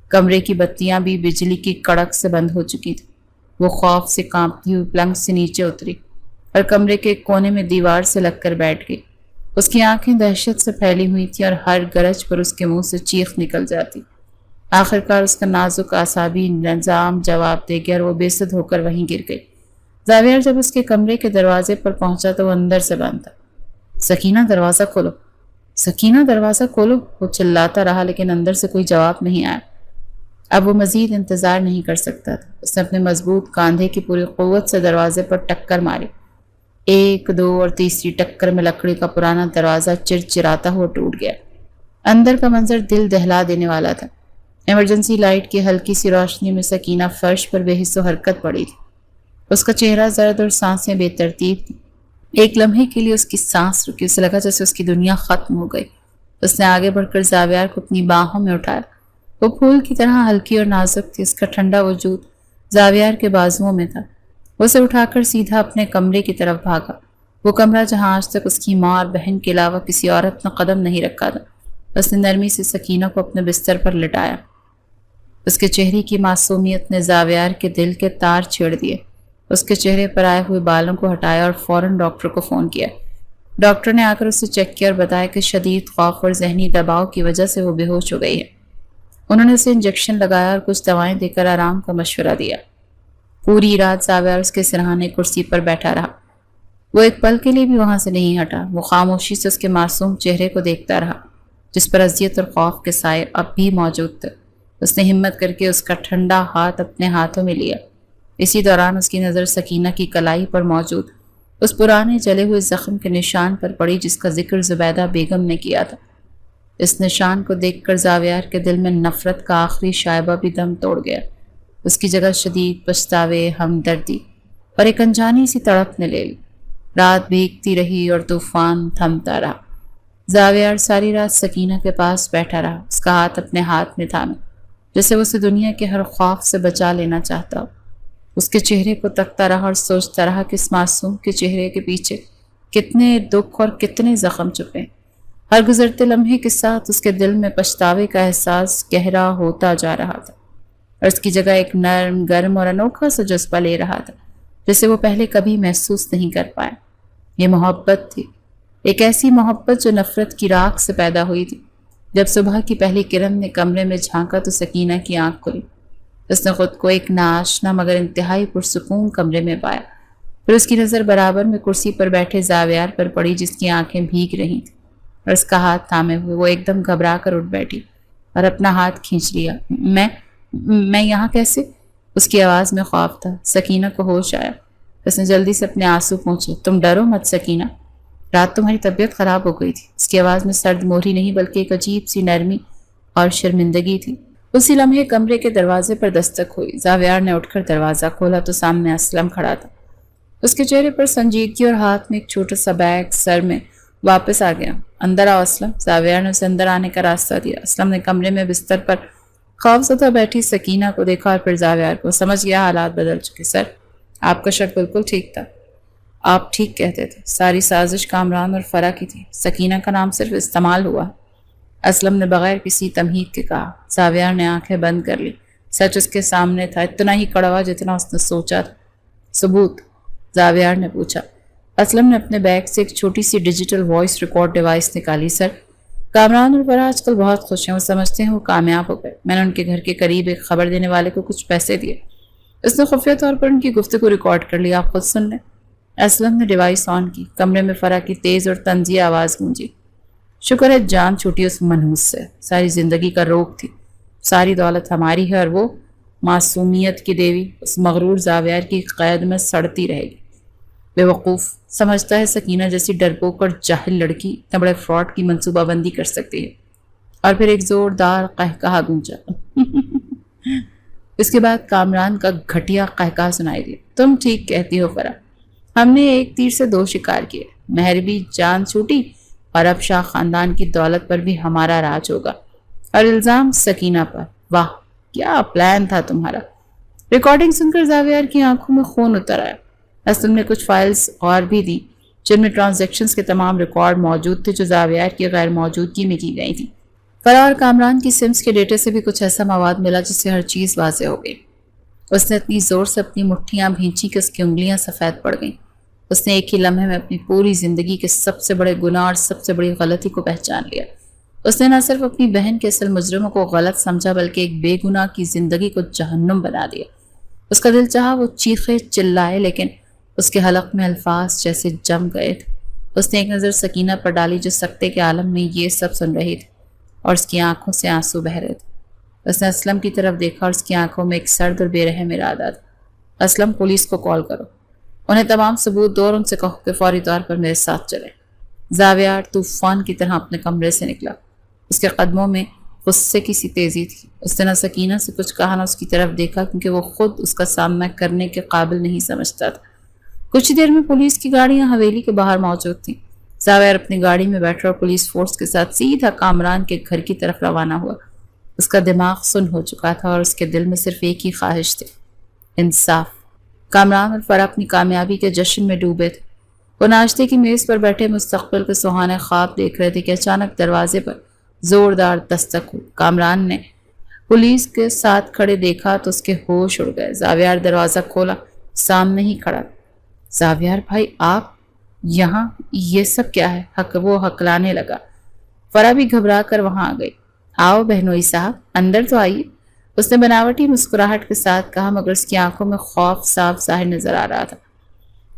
کمرے کی بتیاں بھی بجلی کی کڑک سے بند ہو چکی تھی۔ وہ خوف سے کانپتی ہوئی پلنگ سے نیچے اتری اور کمرے کے ایک کونے میں دیوار سے لگ کر بیٹھ گئی۔ اس کی آنکھیں دہشت سے پھیلی ہوئی تھیں اور ہر گرج پر اس کے منہ سے چیخ نکل جاتی۔ آخرکار اس کا نازک اعصابی نظام جواب دے گیا اور وہ بے سد ہو کر وہیں گر گئی۔ زاویہ جب اس کے کمرے کے دروازے پر پہنچا تو وہ اندر سے بند تھا۔ سکینہ دروازہ کھولو، سکینہ دروازہ کھولو، وہ چلاتا رہا لیکن اندر سے کوئی جواب نہیں آیا۔ اب وہ مزید انتظار نہیں کر سکتا تھا۔ اس نے اپنے مضبوط کاندھے کی پوری قوت سے دروازے پر ٹکر ماری۔ ایک، دو اور تیسری ٹکر میں لکڑی کا پرانا دروازہ چرچراتا ہوا ٹوٹ گیا۔ اندر کا منظر دل دہلا دینے والا تھا۔ ایمرجنسی لائٹ کی ہلکی سی روشنی میں سکینہ فرش پر بے حس و حرکت پڑی تھی۔ اس کا چہرہ زرد اور سانسیں بے ترتیب تھی۔ ایک لمحے کے لیے اس کی سانس رکی، اسے لگا جیسے اس کی دنیا ختم ہو گئی۔ اس نے آگے بڑھ کر زاویار کو اپنی باہوں میں اٹھایا۔ وہ پھول کی طرح ہلکی اور نازک تھی۔ اس کا ٹھنڈا وجود زاویار کے بازوؤں میں تھا۔ وہ اسے اٹھا کر سیدھا اپنے کمرے کی طرف بھاگا، وہ کمرہ جہاں آج تک اس کی ماں اور بہن کے علاوہ کسی عورت نے قدم نہیں رکھا تھا۔ اس نے نرمی سے سکینہ کو اپنے بستر پر لٹایا۔ اس کے چہرے کی معصومیت نے زاویار کے دل کے تار چھیڑ دیے۔ اس کے چہرے پر آئے ہوئے بالوں کو ہٹایا اور فوراً ڈاکٹر کو فون کیا۔ ڈاکٹر نے آ کر اسے چیک کیا اور بتایا کہ شدید خوف اور ذہنی دباؤ کی وجہ سے وہ بے ہوش ہو گئی ہے۔ انہوں نے اسے انجیکشن لگایا اور کچھ دوائیں دے کر آرام کا مشورہ دیا۔ پوری رات زاویار اس کے سرہانے کرسی پر بیٹھا رہا۔ وہ ایک پل کے لیے بھی وہاں سے نہیں ہٹا۔ وہ خاموشی سے اس کے معصوم چہرے کو دیکھتا رہا جس پر اذیت اور خوف کے سائے اب بھی موجود تھے۔ اس نے ہمت کر کے اس کا ٹھنڈا ہاتھ اپنے ہاتھوں میں لیا۔ اسی دوران اس کی نظر سکینہ کی کلائی پر موجود اس پرانے جلے ہوئے زخم کے نشان پر پڑی جس کا ذکر زبیدہ بیگم نے کیا تھا۔ اس نشان کو دیکھ کر زاویار کے دل میں نفرت کا آخری شائبہ بھی دم توڑ گیا۔ اس کی جگہ شدید پچھتاوے، ہمدردی اور ایک انجانی سی تڑپ نے لے لی۔ رات بھیگتی رہی اور طوفان تھمتا رہا۔ زاویار ساری رات سکینہ کے پاس بیٹھا رہا، اس کا ہاتھ اپنے ہاتھ میں تھامے جیسے وہ اسے دنیا کے ہر خوف سے بچا لینا چاہتا ہو۔ اس کے چہرے کو تکتا رہا اور سوچتا رہا کہ اس معصوم کے چہرے کے پیچھے کتنے دکھ اور کتنے زخم چھپے۔ ہر گزرتے لمحے کے ساتھ اس کے دل میں پچھتاوے کا احساس گہرا ہوتا جا رہا تھا اور اس کی جگہ ایک نرم، گرم اور انوکھا سا جذبہ لے رہا تھا جسے وہ پہلے کبھی محسوس نہیں کر پایا۔ یہ محبت تھی، ایک ایسی محبت جو نفرت کی راکھ سے پیدا ہوئی تھی۔ جب صبح کی پہلی کرن نے کمرے میں جھانکا تو سکینہ کی آنکھ کھلی۔ اس نے خود کو ایک ناآشنا مگر انتہائی پرسکون کمرے میں پایا۔ پھر اس کی نظر برابر میں کرسی پر بیٹھے زاویار پر پڑی جس کی آنکھیں بھیگ رہی تھیں اور اس کا ہاتھ تھامے ہوئے وہ ایک دم گھبرا کر اٹھ بیٹھی اور اپنا ہاتھ کھینچ لیا۔ میں یہاں کیسے؟ اس کی آواز میں خوف تھا۔ سکینہ کو ہوش آیا۔ اس نے جلدی سے اپنے آنسو پونچھے۔ تم ڈرو مت سکینہ، رات تمہاری طبیعت خراب ہو گئی تھی۔ اس کی آواز میں سرد مہری نہیں بلکہ ایک عجیب سی نرمی اور شرمندگی تھی۔ اسی لمحے کمرے کے دروازے پر دستک ہوئی۔ زاویار نے اٹھ کر دروازہ کھولا تو سامنے اسلم کھڑا تھا۔ اس کے چہرے پر سنجیدگی اور ہاتھ میں ایک چھوٹا سا بیگ سر میں واپس آ گیا۔ اندر آؤ اسلم۔ زاویار نے اسے اندر آنے کا راستہ دیا۔ اسلم نے کمرے میں بستر پر خوفزدہ بیٹھی سکینہ کو دیکھا اور پھر زاویار کو۔ سمجھ گیا حالات بدل چکے۔ سر، آپ کا شک بالکل ٹھیک تھا۔ آپ ٹھیک کہتے تھے۔ ساری سازش کامران اور فرح کی تھی۔ سکینہ کا نام صرف استعمال ہوا۔ اسلم نے بغیر کسی تمہید کے کہا۔ زاویار نے آنکھیں بند کر لی۔ سچ اس کے سامنے تھا، اتنا ہی کڑوا جتنا اس نے سوچا تھا۔ ثبوت؟ زاویار نے پوچھا۔ اسلم نے اپنے بیگ سے ایک چھوٹی سی ڈیجیٹل وائس ریکارڈ ڈیوائس نکالی۔ سر، کامران اور فرا آج کل بہت خوش ہیں، وہ سمجھتے ہیں وہ کامیاب ہو گئے۔ میں نے ان کے گھر کے قریب ایک خبر دینے والے کو کچھ پیسے دیے، اس نے خفیہ طور پر ان کی گفتگو ریکارڈ کر لیا، آپ خود سن لیں۔ اسلم نے ڈیوائس آن کی، کمرے میں فرا کی تیز اور طنزیہ آواز گونجی۔ شکر ہے جان چھوٹی اس منحوس سے، ساری زندگی کا روگ تھی، ساری دولت ہماری ہے اور وہ معصومیت کی دیوی اس مغرور زاویار کی قید میں سڑتی رہے گی۔ بے وقوف، سمجھتا ہے سکینہ جیسی ڈرپوک اور جاہل لڑکی اتنے بڑے فراڈ کی منصوبہ بندی کر سکتی ہے۔ اور پھر ایک زوردار قہقہا گونجا۔ اس کے بعد کامران کا گھٹیا قہقہا سنائی دیا۔ تم ٹھیک کہتی ہو فرا، ہم نے ایک تیر سے دو شکار کیے، مہر بھی جان چھوٹی اور اب شاہ خاندان کی دولت پر بھی ہمارا راج ہوگا، اور الزام سکینہ پر۔ واہ کیا پلان تھا تمہارا۔ ریکارڈنگ سن کر زاویار کی آنکھوں میں خون اتر آیا۔ اسلم نے کچھ فائلز اور بھی دی جن میں ٹرانزیکشنز کے تمام ریکارڈ موجود تھے جو زاویار کی غیر موجودگی میں کی گئی تھی۔ فرا اور کامران کی سمز کے ڈیٹے سے بھی کچھ ایسا مواد ملا جس سے ہر چیز واضح ہو گئی۔ اس نے اتنی زور سے اپنی مٹھیاں بھینچی کہ اس کی انگلیاں سفید پڑ گئیں۔ اس نے ایک ہی لمحے میں اپنی پوری زندگی کے سب سے بڑے گناہ اور سب سے بڑی غلطی کو پہچان لیا۔ اس نے نہ صرف اپنی بہن کے اصل مجرموں کو غلط سمجھا بلکہ ایک بے گناہ کی زندگی کو جہنم بنا دیا۔ اس کا دل چاہا وہ چیخے چلائے، لیکن اس کے حلق میں الفاظ جیسے جم گئے تھے۔ اس نے ایک نظر سکینہ پر ڈالی جو سکتے کے عالم میں یہ سب سن رہی تھی، اور اس کی آنکھوں سے آنسو بہہ رہے تھے۔ اس نے اسلم کی طرف دیکھا اور اس کی آنکھوں میں ایک سرد اور بے رحم ارادہ تھا۔ اسلم، پولیس کو کال کرو، انہیں تمام ثبوت دو اور ان سے کہو کہ فوری طور پر میرے ساتھ چلیں۔ زاویار طوفان کی طرح اپنے کمرے سے نکلا، اس کے قدموں میں غصے کی سی تیزی تھی۔ اس نے نہ سکینہ سے کچھ کہا نہ اس کی طرف دیکھا، کیونکہ وہ خود اس کا سامنا کرنے کے قابل نہیں سمجھتا تھا۔ کچھ دیر میں پولیس کی گاڑیاں حویلی کے باہر موجود تھیں۔ زاویار اپنی گاڑی میں بیٹھا اور پولیس فورس کے ساتھ سیدھا کامران کے گھر کی طرف روانہ ہوا۔ اس کا دماغ سن ہو چکا تھا اور اس کے دل میں صرف ایک ہی خواہش تھی، انصاف۔ کامران اور فرا اپنی کامیابی کے جشن میں ڈوبے تھے۔ وہ ناشتے کی میز پر بیٹھے مستقبل کے سہانے خواب دیکھ رہے تھے کہ اچانک دروازے پر زوردار دستک ہوئی۔ کامران نے پولیس کے ساتھ کھڑے دیکھا تو اس کے ہوش اڑ گئے۔ زاویار دروازہ کھولا، سامنے ہی کھڑا۔ زاویار بھائی، آپ یہاں، یہ سب کیا ہے؟ وہ ہکلانے لگا۔ فرا بھی گھبرا کر وہاں آ گئی۔ آؤ بہنوئی صاحب، اندر تو آئیے، اس نے بناوٹی مسکراہٹ کے ساتھ کہا، مگر اس کی آنکھوں میں خوف صاف ظاہر نظر آ رہا تھا۔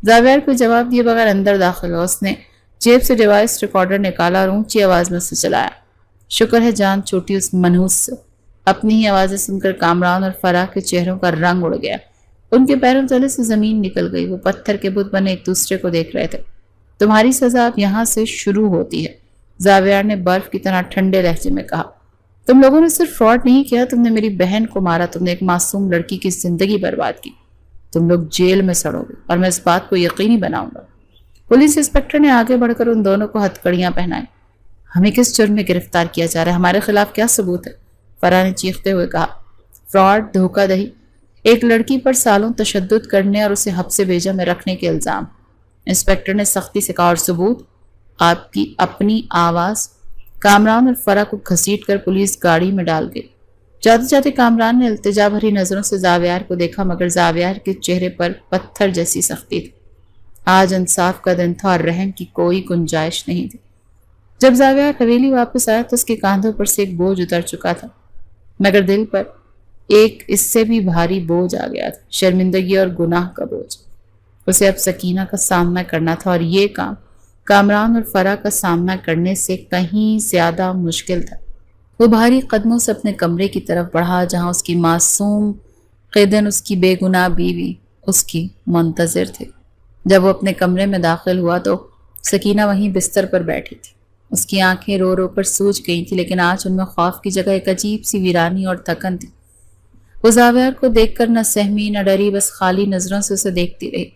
زاویار کو جواب دیے بغیر اندر داخل ہوا۔ اس نے جیب سے ڈیوائس ریکارڈر نکالا اور اونچی آواز میں اسے چلایا۔ شکر ہے جان چھوٹی اس منحوس سے۔ اپنی ہی آوازیں سن کر کامران اور فرا کے چہروں کا رنگ اڑ گیا۔ ان کے پیروں تلے سے زمین نکل گئی۔ وہ پتھر کے بت بنے ایک دوسرے کو دیکھ رہے تھے۔ تمہاری سزا اب یہاں سے شروع ہوتی ہے، زاویار نے برف کی طرح ٹھنڈے لہجے میں کہا۔ تم لوگوں نے صرف فراڈ نہیں کیا، تم نے میری بہن کو مارا، تم نے ایک معصوم لڑکی کی زندگی برباد کی۔ تم لوگ جیل میں سڑو گے اور میں اس بات کو یقینی بناؤں گا۔ پولیس انسپکٹر نے آگے بڑھ کر ان دونوں کو ہتھکڑیاں پہنائیں۔ ہمیں کس جرم میں گرفتار کیا جا رہا ہے؟ ہمارے خلاف کیا ثبوت ہے؟ فرا نے چیختے ہوئے کہا۔ فراڈ، دھوکہ دہی، ایک لڑکی پر سالوں تشدد کرنے اور اسے حبس بیجا میں رکھنے کے الزام۔ انسپکٹر نے سختی سے کہا، اور ثبوت؟ آپ کی اپنی آواز۔ کامران اور فرا کو گھسیٹ کر پولیس گاڑی میں ڈال گئی۔ جاتے جاتے کامران نے التجا بھری نظروں سے زاویار کو دیکھا، مگر زاویار کے چہرے پر پتھر جیسی سختی تھی۔ آج انصاف کا دن تھا اور رحم کی کوئی گنجائش نہیں تھی۔ جب زاویار حویلی واپس آیا تو اس کے کاندھوں پر سے ایک بوجھ اتر چکا تھا، مگر دل پر ایک اس سے بھی بھاری بوجھ آ گیا تھا، شرمندگی اور گناہ کا بوجھ۔ اسے اب سکینہ کا سامنا کرنا تھا، اور یہ کام کامران اور فرا کا سامنا کرنے سے کہیں زیادہ مشکل تھا۔ وہ بھاری قدموں سے اپنے کمرے کی طرف بڑھا جہاں اس کی معصوم قیدن، اس کی بے گناہ بیوی اس کی منتظر تھی۔ جب وہ اپنے کمرے میں داخل ہوا تو سکینہ وہیں بستر پر بیٹھی تھی۔ اس کی آنکھیں رو رو کر سوج گئی تھی، لیکن آج ان میں خوف کی جگہ ایک عجیب سی ویرانی اور تھکن تھی۔ وہ زاویار کو دیکھ کر نہ سہمی نہ ڈری، بس خالی نظروں سے اسے دیکھتی رہی۔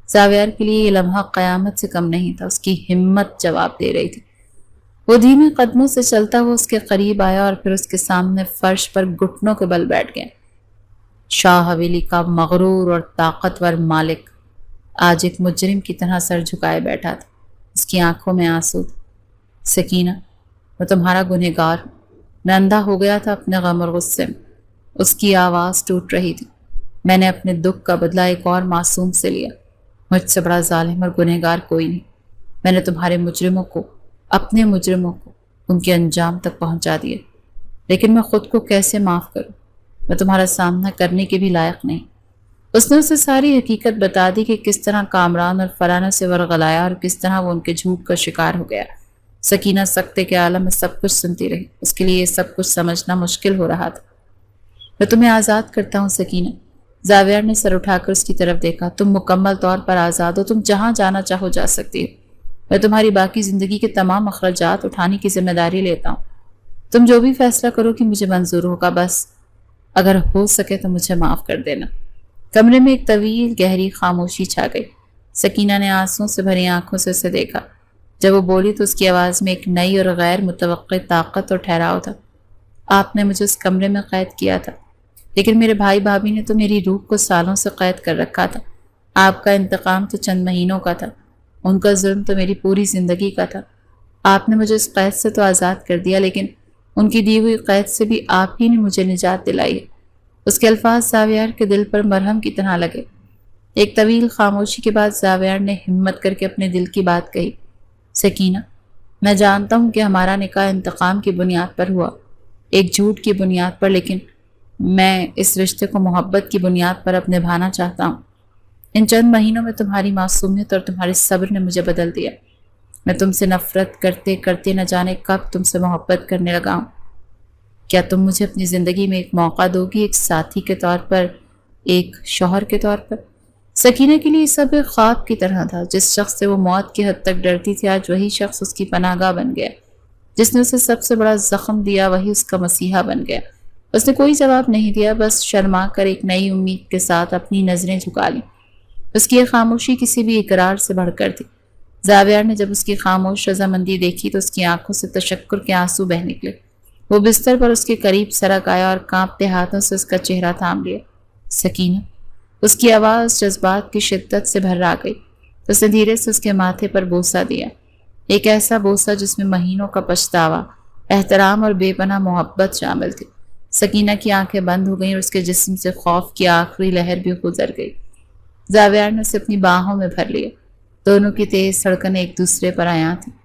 زاویار کے لیے یہ لمحہ قیامت سے کم نہیں تھا۔ اس کی ہمت جواب دے رہی تھی۔ وہ دھیمے قدموں سے چلتا ہوا اس کے قریب آیا اور پھر اس کے سامنے فرش پر گھٹنوں کے بل بیٹھ گیا۔ شاہ حویلی کا مغرور اور طاقتور مالک آج ایک مجرم کی طرح سر جھکائے بیٹھا تھا۔ اس کی آنکھوں میں آنسو تھے۔ سکینہ، میں تمہارا گنہگار ہوں، میں اندھا ہو گیا تھا اپنے غم اور غصے میں۔ اس کی آواز ٹوٹ رہی تھی۔ میں نے اپنے دکھ کا بدلہ ایک اور معصوم سے لیا۔ مجھ سے بڑا ظالم اور گنہگار کوئی نہیں۔ میں نے تمہارے مجرموں کو، اپنے مجرموں کو، ان کے انجام تک پہنچا دیا، لیکن میں خود کو کیسے معاف کروں؟ میں تمہارا سامنا کرنے کے بھی لائق نہیں۔ اس نے اسے ساری حقیقت بتا دی کہ کس طرح کامران اور فرانہ سے ورغلایا اور کس طرح وہ ان کے جھوٹ کا شکار ہو گیا۔ سکینہ سکتے کے عالم میں سب کچھ سنتی رہی۔ اس کے لیے یہ سب کچھ سمجھنا مشکل ہو رہا تھا۔ میں تمہیں آزاد کرتا ہوں سکینہ۔ زاویار نے سر اٹھا کر اس کی طرف دیکھا۔ تم مکمل طور پر آزاد ہو، تم جہاں جانا چاہو جا سکتی ہو۔ میں تمہاری باقی زندگی کے تمام اخراجات اٹھانے کی ذمہ داری لیتا ہوں۔ تم جو بھی فیصلہ کرو کہ مجھے منظور ہوگا، بس اگر ہو سکے تو مجھے معاف کر دینا۔ کمرے میں ایک طویل گہری خاموشی چھا گئی۔ سکینہ نے آنسوں سے بھری آنکھوں سے اسے دیکھا۔ جب وہ بولی تو اس کی آواز میں ایک نئی اور غیر متوقع طاقت اور ٹھہراؤ تھا۔ آپ نے مجھے اس کمرے میں قید کیا تھا، لیکن میرے بھائی بھابھی نے تو میری روح کو سالوں سے قید کر رکھا تھا۔ آپ کا انتقام تو چند مہینوں کا تھا، ان کا ظلم تو میری پوری زندگی کا تھا۔ آپ نے مجھے اس قید سے تو آزاد کر دیا، لیکن ان کی دی ہوئی قید سے بھی آپ ہی نے مجھے نجات دلائی ہے۔ اس کے الفاظ زاویار کے دل پر مرہم کی طرح لگے۔ ایک طویل خاموشی کے بعد زاویار نے ہمت کر کے اپنے دل کی بات کہی۔ سکینہ، میں جانتا ہوں کہ ہمارا نکاح انتقام کی بنیاد پر ہوا، ایک جھوٹ کی بنیاد پر، لیکن میں اس رشتے کو محبت کی بنیاد پر اب نبھانا چاہتا ہوں۔ ان چند مہینوں میں تمہاری معصومیت اور تمہارے صبر نے مجھے بدل دیا۔ میں تم سے نفرت کرتے کرتے نہ جانے کب تم سے محبت کرنے لگا ہوں۔ کیا تم مجھے اپنی زندگی میں ایک موقع دو گی، ایک ساتھی کے طور پر، ایک شوہر کے طور پر؟ سکینہ کے لیے سب ایک خواب کی طرح تھا۔ جس شخص سے وہ موت کی حد تک ڈرتی تھی، آج وہی شخص اس کی پناہ گاہ بن گیا۔ جس نے اسے سب سے بڑا زخم دیا، وہی اس کا مسیحا بن گیا۔ اس نے کوئی جواب نہیں دیا، بس شرما کر ایک نئی امید کے ساتھ اپنی نظریں جھکا لیں۔ اس کی یہ خاموشی کسی بھی اقرار سے بڑھ کر تھی۔ زاویار نے جب اس کی خاموش رضامندی دیکھی تو اس کی آنکھوں سے تشکر کے آنسو بہہ نکلے۔ وہ بستر پر اس کے قریب سرک آیا اور کانپتے ہاتھوں سے اس کا چہرہ تھام لیا۔ سکینہ، اس کی آواز جذبات کی شدت سے بھر آ گئی۔ اس نے دھیرے سے اس کے ماتھے پر بوسہ دیا، ایک ایسا بوسہ جس میں مہینوں کا پچھتاوا، احترام اور بے پناہ محبت شامل تھی۔ سکینہ کی آنکھیں بند ہو گئیں اور اس کے جسم سے خوف کی آخری لہر بھی گزر گئی۔ زاویار نے اسے اپنی باہوں میں بھر لیا۔ دونوں کی تیز دھڑکنیں ایک دوسرے پر آیا تھیں۔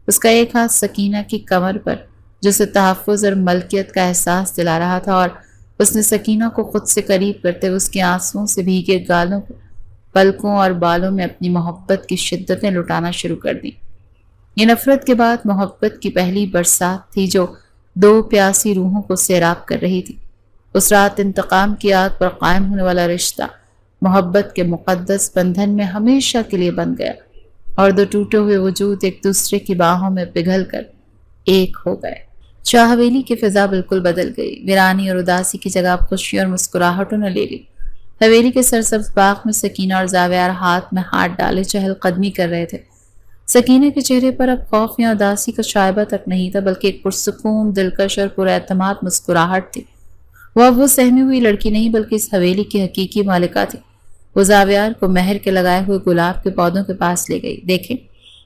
اس کا ایک ہاتھ سکینہ کی کمر پر، جو اسے تحفظ اور ملکیت کا احساس دلا رہا تھا، اور اس نے سکینہ کو خود سے قریب کرتے ہوئے اس کے آنسوؤں سے بھیگے گالوں کو، پلکوں اور بالوں میں اپنی محبت کی شدتیں لٹانا شروع کر دیں۔ یہ نفرت کے بعد محبت کی پہلی برسات تھی جو دو پیاسی روحوں کو سیراب کر رہی تھی۔ اس رات انتقام کی آگ پر قائم ہونے والا رشتہ محبت کے مقدس بندھن میں ہمیشہ کے لیے بن گیا، اور دو ٹوٹے ہوئے وجود ایک دوسرے کی باہوں میں پگھل کر ایک ہو گئے۔ شاہ حویلی کی فضا بالکل بدل گئی۔ ویرانی اور اداسی کی جگہ خوشی اور مسکراہٹوں نے لے لی۔ حویلی کے سرسبز باغ میں سکینہ اور زاویار ہاتھ میں ہاتھ ڈالے چہل قدمی کر رہے تھے۔ سکینہ کے چہرے پر اب خوف یا اداسی کا شائبہ تک نہیں تھا، بلکہ ایک پرسکون، دلکش اور پراعتماد مسکراہٹ تھی۔ وہ اب وہ سہمی ہوئی لڑکی نہیں، بلکہ اس حویلی کی حقیقی مالکہ تھی۔ وہ زاویار کو مہر کے لگائے ہوئے گلاب کے پودوں کے پاس لے گئی۔ دیکھیں،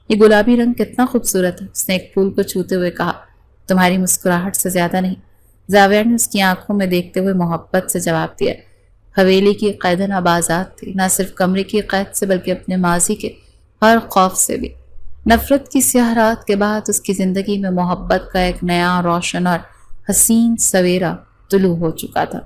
یہ گلابی رنگ کتنا خوبصورت ہے، اس نے ایک پھول کو چھوتے ہوئے کہا۔ تمہاری مسکراہٹ سے زیادہ نہیں، زاویار نے اس کی آنکھوں میں دیکھتے ہوئے محبت سے جواب دیا۔ حویلی کی قیدن اب آزاد تھی، نہ صرف کمرے کی قید سے بلکہ اپنے ماضی کے ہر خوف سے بھی۔ نفرت کی سیاہ رات کے بعد اس کی زندگی میں محبت کا ایک نیا، روشن اور حسین سویرا طلوع ہو چکا تھا۔